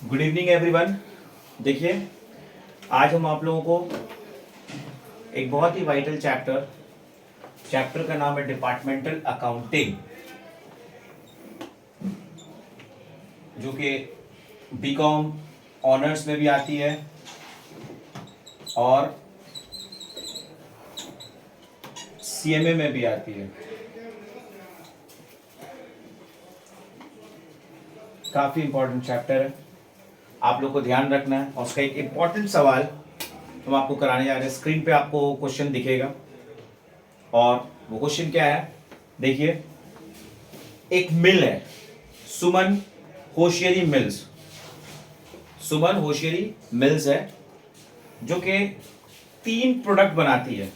Good evening everyone. देखिए, आज हम आप लोगों को एक बहुत ही वाइटल चैप्टर का नाम है डिपार्टमेंटल अकाउंटिंग, जो कि बीकॉम ऑनर्स में भी आती है और सीएमए में भी आती है। काफी इंपॉर्टेंट चैप्टर है, आप लोग को ध्यान रखना है। और उसका एक इंपॉर्टेंट सवाल हम आपको कराने जा रहे हैं। स्क्रीन पे आपको क्वेश्चन दिखेगा और वो क्वेश्चन क्या है, देखिए। एक मिल है, सुमन होशियरी मिल्स। सुमन होशियरी मिल्स है जो कि 3 प्रोडक्ट बनाती है।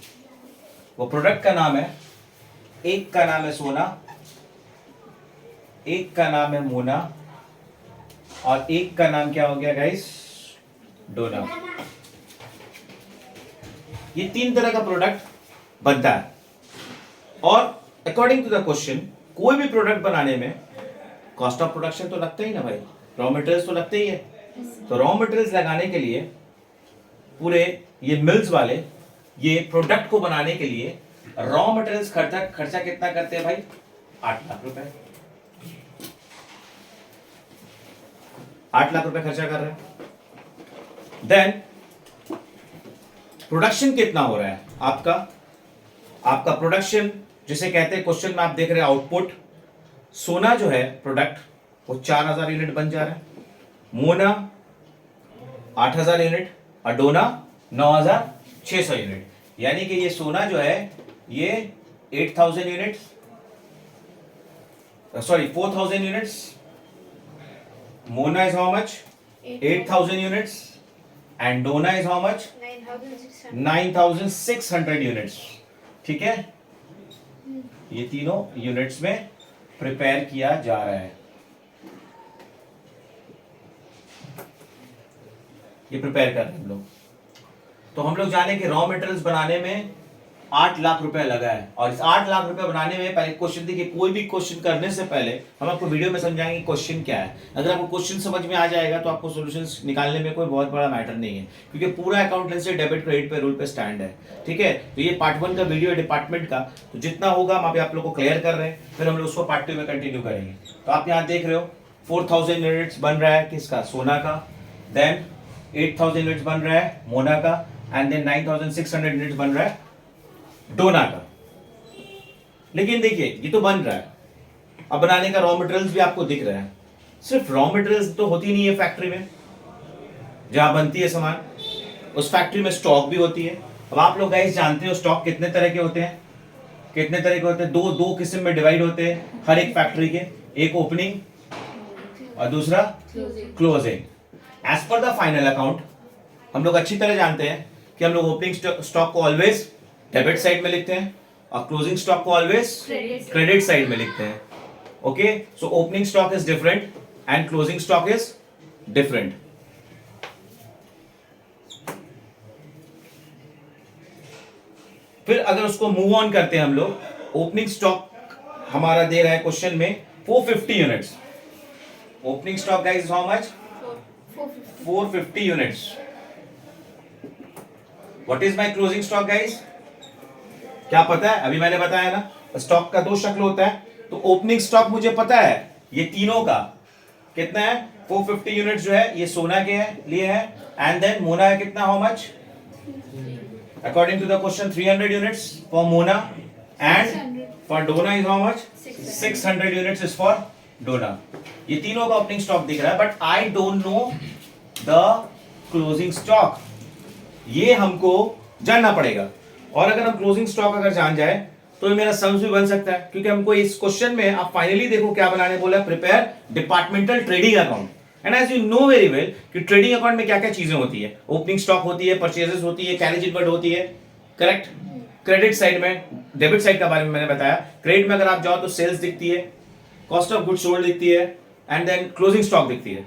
वो प्रोडक्ट का नाम है, एक का नाम है सोना, एक का नाम है मोना और एक का नाम क्या हो गया गाइस, डोना। ये 3 तरह का प्रोडक्ट बनता है और अकॉर्डिंग टू द क्वेश्चन कोई भी प्रोडक्ट बनाने में कॉस्ट ऑफ प्रोडक्शन तो लगता ही ना भाई, रॉ मटेरियल्स तो लगते ही है। तो रॉ मटेरियल्स लगाने के लिए पूरे ये मिल्स वाले ये प्रोडक्ट को बनाने के लिए रॉ मटेरियल्स खर्चा कितना करते हैं भाई, 8 लाख रुपए। 8 लाख रुपए खर्चा कर रहे हैं। देन प्रोडक्शन कितना हो रहा है आपका प्रोडक्शन, जिसे कहते हैं क्वेश्चन में आप देख रहे हैं आउटपुट। सोना जो है प्रोडक्ट वो 4000 यूनिट बन जा रहा है, मोना 8000 यूनिट और डोना 9600 यूनिट। यानी कि ये सोना जो है ये 8000 unit, sorry 4000 units, Mona is how much? 8,000 units and Dona is how much? 9,600 units। ठीक है, ये तीनों यूनिट्स में प्रिपेयर किया जा रहा है। ये प्रिपेयर कर रहे हैं हम लोग। तो हम लोग जाने कि रॉ मटेरियल्स बनाने में 8 लाख रुपए लगा है और इस 8 लाख रुपए बनाने में पहले क्वेश्चन देखिए, कोई भी क्वेश्चन करने से पहले हम आपको वीडियो में समझाएंगे क्वेश्चन क्या है। अगर आपको क्वेश्चन समझ में आ जाएगा तो आपको सॉल्यूशंस निकालने में कोई बहुत बड़ा मैटर नहीं है, क्योंकि पूरा अकाउंटेंसी डेबिट क्रेडिट पे रूल पे स्टैंड है। ठीक है, तो ये पार्ट 1 का वीडियो है डिपार्टमेंट का, तो जितना होगा हम अभी आप लोग को क्लियर कर रहे हैं, फिर हम लोग उसको पार्ट 2 में कंटिन्यू करेंगे। तो आप यहाँ देख रहे हो 4000 यूनिट्स बन रहा है किसका, सोना का। देन 8000 यूनिट्स बन रहा है मोना का एंड देन 9600 यूनिट्स बन रहा है डोना का। लेकिन देखिए ये तो बन रहा है, अब बनाने का रॉ मटेरियल्स भी आपको दिख रहा है। सिर्फ रॉ मटेरियल्स तो होती नहीं है फैक्ट्री में, जहां बनती है सामान उस फैक्ट्री में स्टॉक भी होती है। अब आप लोग गाइस जानते हो स्टॉक कितने तरह के होते हैं, कितने तरह के होते हैं, दो किस्म में डिवाइड होते हैं हर एक फैक्ट्री के, एक ओपनिंग और दूसरा closing. As per the final account हम लोग अच्छी तरह जानते हैं कि हम लोग ओपनिंग स्टॉक को ऑलवेज डेबिट साइड में लिखते हैं और क्लोजिंग स्टॉक को ऑलवेज क्रेडिट साइड में लिखते हैं। Okay, so opening stock is different and closing stock is different. फिर अगर उसको मूव ऑन करते हैं हम लोग, ओपनिंग स्टॉक हमारा दे रहा है क्वेश्चन में 450 units. Opening stock guys how much, 450 units. What is my closing stock guys, क्या पता है, अभी मैंने बताया ना स्टॉक का 2 शक्ल होता है। तो ओपनिंग स्टॉक मुझे पता है ये तीनों का कितना है, 450 यूनिट्स जो है ये सोना के लिए है एंड देन मोना है कितना, how much, according to the question 300 units for Mona and for Dona is how much, 600 units is for Dona. ये तीनों का ओपनिंग स्टॉक दिख रहा है, but I don't know the closing stock, ये हमको जानना पड़ेगा। और अगर हम क्लोजिंग स्टॉक अगर जान जाए तो मेरा सम्स भी बन सकता है, क्योंकि हमको इस क्वेश्चन में आप फाइनली देखो क्या बनाने बोला है, prepare departmental trading account. And as you know very well कि ट्रेडिंग अकाउंट में क्या क्या चीजें होती है, ओपनिंग स्टॉक होती है, परचेजेस होती है, कैरेज इनवर्ड होती है, करेक्ट। क्रेडिट साइड में, डेबिट साइड का बारे में मैंने बताया, क्रेडिट में अगर आप जाओ तो सेल्स दिखती है, कॉस्ट ऑफ गुड्स सोल्ड दिखती है एंड देन क्लोजिंग स्टॉक दिखती है।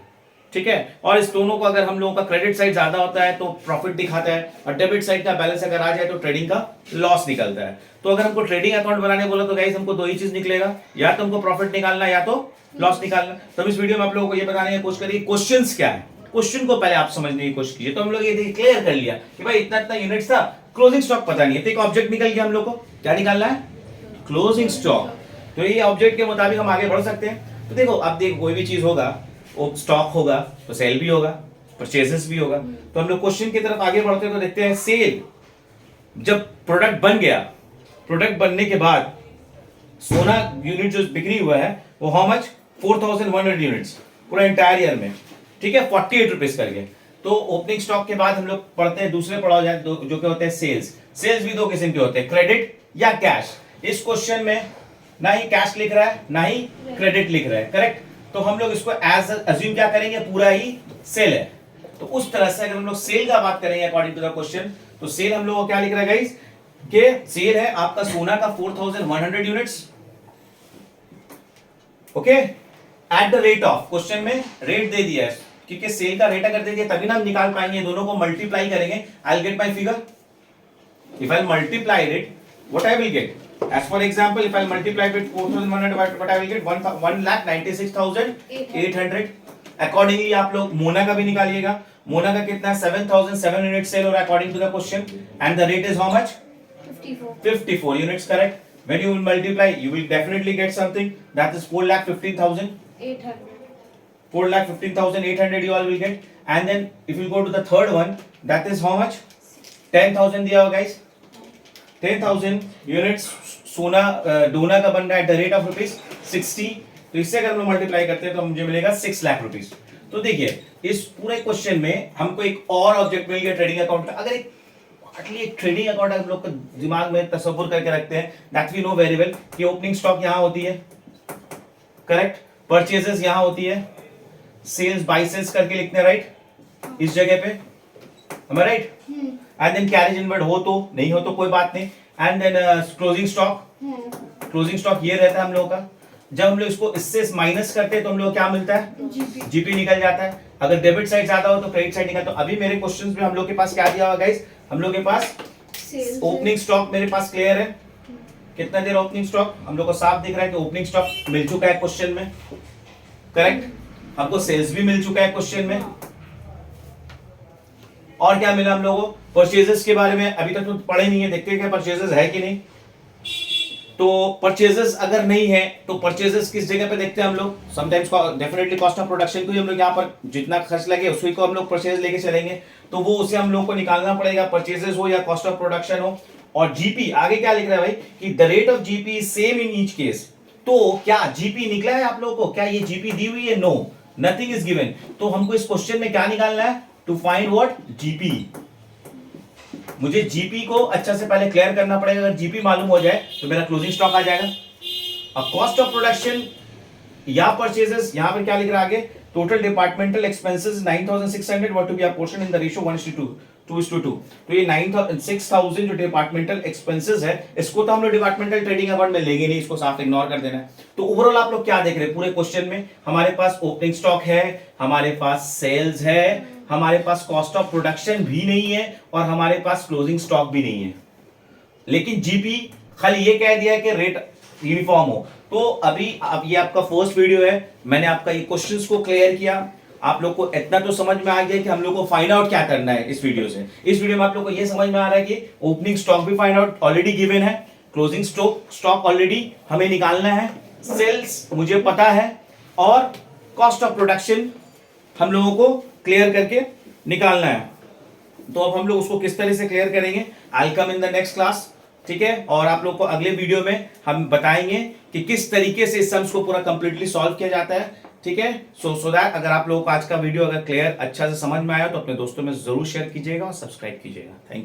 ठीक है। और इस दोनों को अगर हम लोगों का क्रेडिट साइड ज्यादा होता है तो प्रॉफिट दिखाता है, और डेबिट साइड का बैलेंस अगर आ जाए तो ट्रेडिंग का लॉस निकलता है। तो अगर हमको ट्रेडिंग अकाउंट बनाने बोला तो गाइस हमको दो ही चीज निकलेगा, या तो हमको प्रॉफिट निकालना या तो लॉस निकालना। तो इस वीडियो में आप लोगों को ये बताने की कोशिश करिए क्वेश्चंस क्या है, क्वेश्चन को पहले आप समझने की कोशिश कीजिए। तो हम लोग ये क्लियर कर लिया कि भाई इतना इतना यूनिट्स था, क्लोजिंग स्टॉक पता नहीं है, तो एक ऑब्जेक्ट निकल गया हम लोग को, क्या निकालना है, क्लोजिंग स्टॉक। तो ये ऑब्जेक्ट के मुताबिक हम आगे बढ़ सकते हैं। तो देखो अब देखो कोई भी चीज होगा वो स्टॉक होगा तो सेल भी होगा, परचेजेस भी होगा। तो हम लोग क्वेश्चन की तरफ आगे बढ़ते हैं तो देखते हैं सेल, जब प्रोडक्ट बन गया, प्रोडक्ट बनने के बाद सोना यूनिट जो बिक्री हुआ है वो हाउ मच 4100 यूनिट्स पूरा एंटायर ईयर में, ठीक है, 48 रुपीज करके। तो ओपनिंग स्टॉक के बाद हम लोग पढ़ते हैं दूसरे पढ़ाओ जाए जो कि होते हैं सेल्स। सेल्स भी दो किस्म के होते हैं, क्रेडिट या कैश। इस क्वेश्चन में ना ही कैश लिख रहा है ना ही क्रेडिट लिख रहा है, करेक्ट। तो हम लोग इसको एज अज्यूम क्या करेंगे, पूरा ही सेल है। तो उस तरह से अगर हम लोग सेल का बात करेंगे अकॉर्डिंग टू द क्वेश्चन, तो सेल हम लोग को क्या लिख रहा है गाइस, कि सेल है आपका सोना का 4100 units, okay, at the rate of, question में रेट दे दिया है क्योंकि सेल का रेट अगर दे दिया तभी ना हम निकाल पाएंगे, दोनों को मल्टीप्लाई करेंगे, I will get my figure. If I multiply it, what I will get, as for example if I multiply with 4100 what I will get 1,96,800। accordingly आप लोग मोना का भी निकालिएगा, मोना का कितना है 7,007 यूनिट सेल हो रहा है according to the question, and the rate is how much 54 units, correct. when you will multiply you will definitely get something that is 4,15,800 4,15,800 you all will get, and then if you go to the third one that is how much 10,000 दिया होगा guys, 10,000 units सोना डोना का बन रहा है at the rate of ₹60। तो इससे अगर हम मल्टीप्लाई करते हैं तो मुझे मिलेगा 6 लाख रुपीस। तो देखिए इस पूरे क्वेश्चन में हमको एक और ऑब्जेक्ट मिल गया ट्रेडिंग अकाउंट का। अगर एक ट्रेडिंग अकाउंट हम लोग दिमाग में तसव्वुर करके रखते हैं, that we know very well कि ओपनिंग स्टॉक यहां होती है, करेक्ट, परचेजेस यहां होती है, सेल्स बाय सेल्स करके लिखते हैं, राइट, इस जगह पे, am I right? And then carriage inward हो तो नहीं हो तो कोई बात नहीं, and then closing stock, closing stock ये रहता है हम लोगों का। जब हम लोग इसको इससे माइनस करते हैं तो हम लोग क्या मिलता है, जीपी निकल जाता है। अगर डेबिट साइड ज्यादा हो तो क्रेडिट साइड निकलता है। तो अभी मेरे क्वेश्चंस में हम लोग के पास क्या दिया हुआ गाइस, हम लोग के पास ओपनिंग स्टॉक मेरे पास क्लियर है, कितना देर ओपनिंग स्टॉक हम लोग को साफ दिख रहा है कि ओपनिंग स्टॉक मिल चुका है क्वेश्चन में, करेक्ट। हमको सेल्स भी मिल चुका है क्वेश्चन में, और क्या मिला हम लोगों को, परचेजेस के बारे में अभी तक तो पढ़े नहीं है, देखते हैं क्या परचेजेस है कि नहीं। तो परचेजेस अगर नहीं है तो परचेजेस किस जगह पे देखते हैं हम लोग, sometimes definitely cost of production को ही हम लोग यहाँ पर जितना खर्च लगे उसी को हम लोग परचेज लेके चलेंगे, तो वो उसे हम लोग को निकालना पड़ेगा, परचेजेस हो या कॉस्ट ऑफ प्रोडक्शन हो। और जीपी आगे क्या लिख रहा है भाई कि the rate of GP is same in each case. तो क्या जीपी निकला है आप लोगों को, क्या ये जीपी दी हुई है, नो, नथिंग इज गिवन। तो हमको इस क्वेश्चन में क्या निकालना है, टू फाइंड व्हाट, जीपी। मुझे जीपी को अच्छा से पहले क्लियर करना पड़ेगा, अगर जीपी मालूम हो जाए तो मेरा क्लोजिंग स्टॉक आ जाएगा। अब कॉस्ट ऑफ प्रोडक्शन या परचेजेस, यहां पर क्या लिख रहा है आगे, total departmental expenses 9,600 what to be apportion in the ratio 1:2 2:2। तो ये 6,000 जो डिपार्टमेंटल एक्सपेंसेस है इसको तो हम लोग डिपार्टमेंटल ट्रेडिंग अकाउंट में लेंगे नहीं, इसको साफ इग्नोर कर देना है। तो ओवरऑल आप लोग क्या देख रहे हैं पूरे क्वेश्चन में, हमारे पास ओपनिंग स्टॉक है, हमारे पास सेल्स है, हमारे पास कॉस्ट ऑफ प्रोडक्शन भी नहीं है, और हमारे पास क्लोजिंग स्टॉक भी नहीं है, लेकिन जीपी खाली ये कह दिया कि रेट यूनिफॉर्म हो। तो अभी अब ये आपका फर्स्ट वीडियो है, मैंने आपका ये क्वेश्चंस को क्लियर किया, आप लोग को इतना तो समझ में आ गया कि हम लोग को फाइंड आउट क्या करना है इस वीडियो से। इस वीडियो में आप लोग को ये समझ में आ रहा है कि ओपनिंग स्टॉक भी फाइंड आउट ऑलरेडी गिवन है, क्लोजिंग स्टॉक ऑलरेडी हमें निकालना है, सेल्स मुझे पता है, और कॉस्ट ऑफ प्रोडक्शन हम लोगों को क्लियर करके निकालना है। तो अब हम लोग उसको किस तरह से क्लियर करेंगे, आई कम इन द नेक्स्ट क्लास, ठीक है। और आप लोग को अगले वीडियो में हम बताएंगे कि किस तरीके से इस सम्स को पूरा कंप्लीटली सॉल्व किया जाता है, ठीक है। सो दैट अगर आप लोगों को आज का वीडियो अगर क्लियर अच्छा से समझ में आया तो अपने दोस्तों में जरूर शेयर कीजिएगा और सब्सक्राइब कीजिएगा। Thank you.